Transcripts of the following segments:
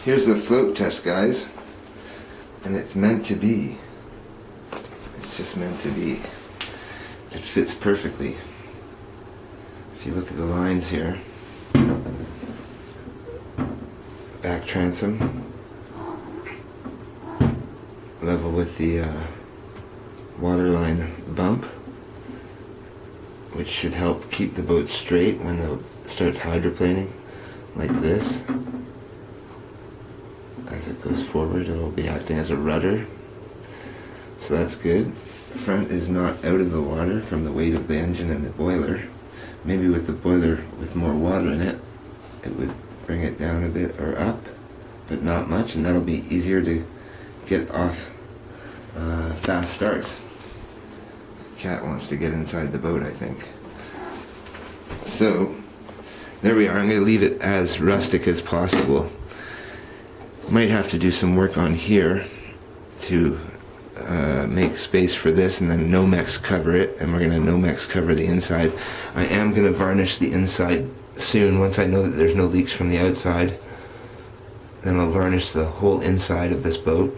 Here's the float test, guys, and it's meant to be. It's just meant to be. It fits perfectly. If you look at the lines here, back transom, level with the waterline bump, which should help keep the boat straight when it starts hydroplaning, like this. As it goes forward, it'll be acting as a rudder, so that's good. Front is not out of the water from the weight of the engine and the boiler. Maybe with the boiler with more water in it, it would bring it down a bit or up, but not much, and that'll be easier to get off fast starts. Cat wants to get inside the boat, I think. So there we are. I'm going to leave it as rustic as possible. Might have to do some work on here to make space for this, and then Nomex cover it, and we're going to Nomex cover the inside. I am going to varnish the inside soon once I know that there's no leaks from the outside. Then I'll varnish the whole inside of this boat.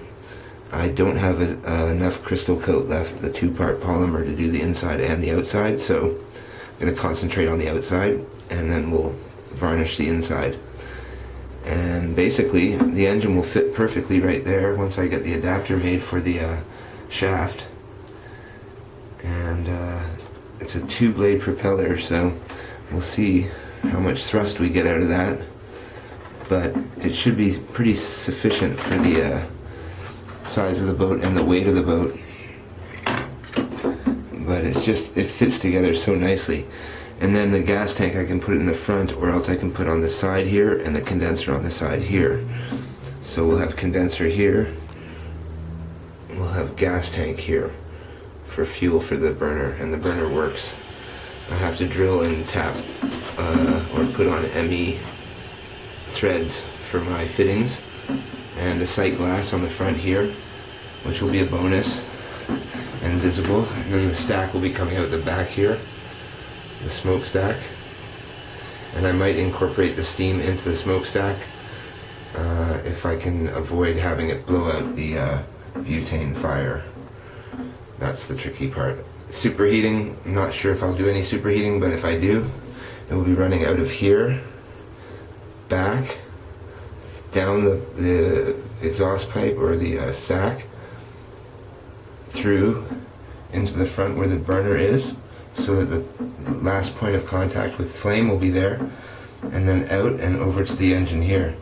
I don't have enough crystal coat left, the 2-part polymer, to do the inside and the outside, so I'm going to concentrate on the outside, and then we'll varnish the inside. And basically the engine will fit perfectly right there once I get the adapter made for the shaft. And it's a 2-blade propeller, so we'll see how much thrust we get out of that, but it should be pretty sufficient for the size of the boat and the weight of the boat. But it fits together so nicely. And then the gas tank, I can put it in the front, or else I can put on the side here, and the condenser on the side here. So we'll have condenser here, we'll have gas tank here for fuel for the burner, and the burner works. I have to drill and tap or put on ME threads for my fittings, and a sight glass on the front here, which will be a bonus and visible. And then the stack will be coming out the back here, the smokestack, and I might incorporate the steam into the smokestack if I can avoid having it blow out the butane fire. That's the tricky part. Superheating, I'm not sure if I'll do any superheating, but if I do, it will be running out of here, back, down the exhaust pipe or the sack, through into the front where the burner is, so that the last point of contact with flame will be there, and then out and over to the engine here,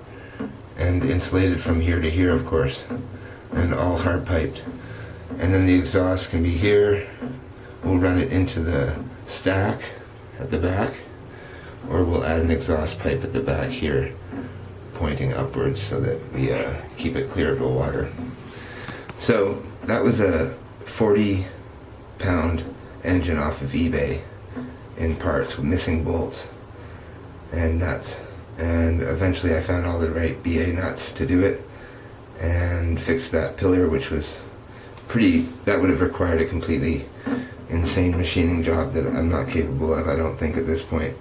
and insulated from here to here, of course, and all hard piped. And then the exhaust can be here. We'll run it into the stack at the back, or we'll add an exhaust pipe at the back here pointing upwards so that we keep it clear of the water. So that was a 40-pound engine off of eBay in parts with missing bolts and nuts, and eventually I found all the right BA nuts to do it and fixed that pillar, which was that would have required a completely insane machining job that I'm not capable of, I don't think, at this point,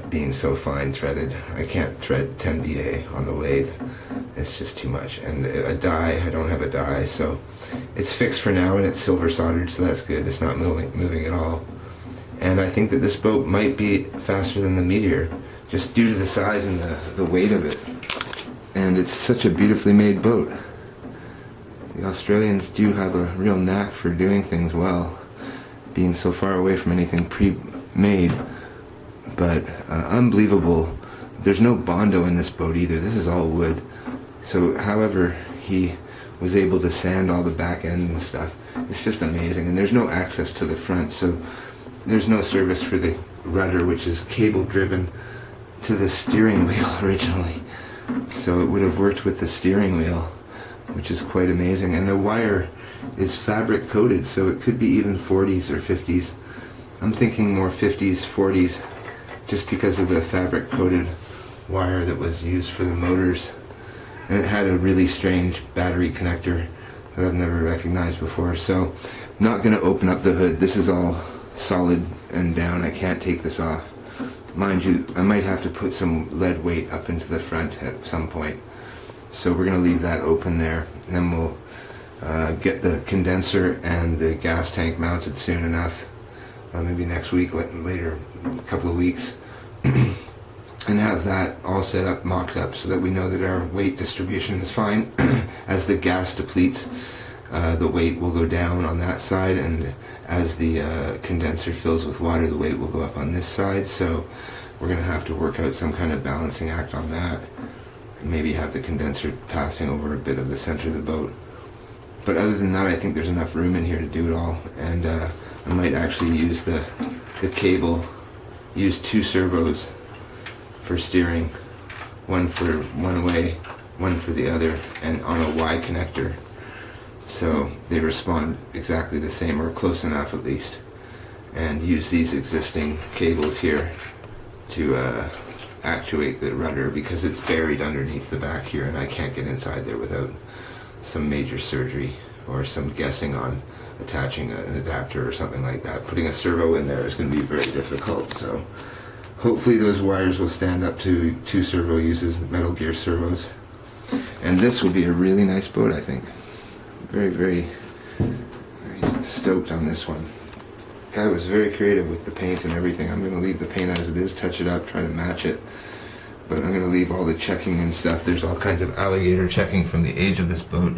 being so fine threaded. I can't thread 10 BA on the lathe, it's just too much. And a die, I don't have a die, so it's fixed for now, and it's silver soldered, so that's good. It's not moving at all. And I think that this boat might be faster than the Meteor, just due to the size and the weight of it. And it's such a beautifully made boat. The Australians do have a real knack for doing things well, being so far away from anything pre-made. But unbelievable. There's no Bondo in this boat either. This is all wood. So however he was able to sand all the back end and stuff, it's just amazing. And there's no access to the front, so there's no service for the rudder, which is cable driven to the steering wheel originally. So it would have worked with the steering wheel, which is quite amazing. And the wire is fabric coated, so it could be even 40s or 50s. I'm thinking more 50s, 40s, just because of the fabric coated wire that was used for the motors. And it had a really strange battery connector that I've never recognized before. So I'm not going to open up the hood. This is all solid and down. I can't take this off. Mind you, I might have to put some lead weight up into the front at some point. So we're going to leave that open there, and then we'll get the condenser and the gas tank mounted soon enough, maybe next week, later, a couple of weeks, and have that all set up, mocked up, so that we know that our weight distribution is fine. As the gas depletes, the weight will go down on that side, and as the condenser fills with water, the weight will go up on this side. So we're going to have to work out some kind of balancing act on that, and maybe have the condenser passing over a bit of the center of the boat. But other than that, I think there's enough room in here to do it all, and I might actually use the cable, use 2 servos for steering, one for one way, one for the other, and on a Y connector, so they respond exactly the same, or close enough at least, and use these existing cables here to actuate the rudder, because it's buried underneath the back here, and I can't get inside there without some major surgery or some guessing on attaching an adapter or something like that. Putting a servo in there is going to be very difficult, so hopefully those wires will stand up to 2 servo uses, Metal Gear servos. And this will be a really nice boat, I think. Very, very, very stoked on this one. Guy was very creative with the paint and everything. I'm going to leave the paint as it is, touch it up, try to match it. But I'm going to leave all the checking and stuff. There's all kinds of alligator checking from the age of this boat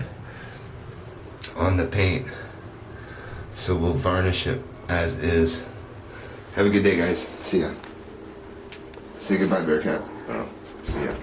on the paint. So we'll varnish it as is. Have a good day, guys. See ya. Say goodbye, Bearcat. Oh, see ya.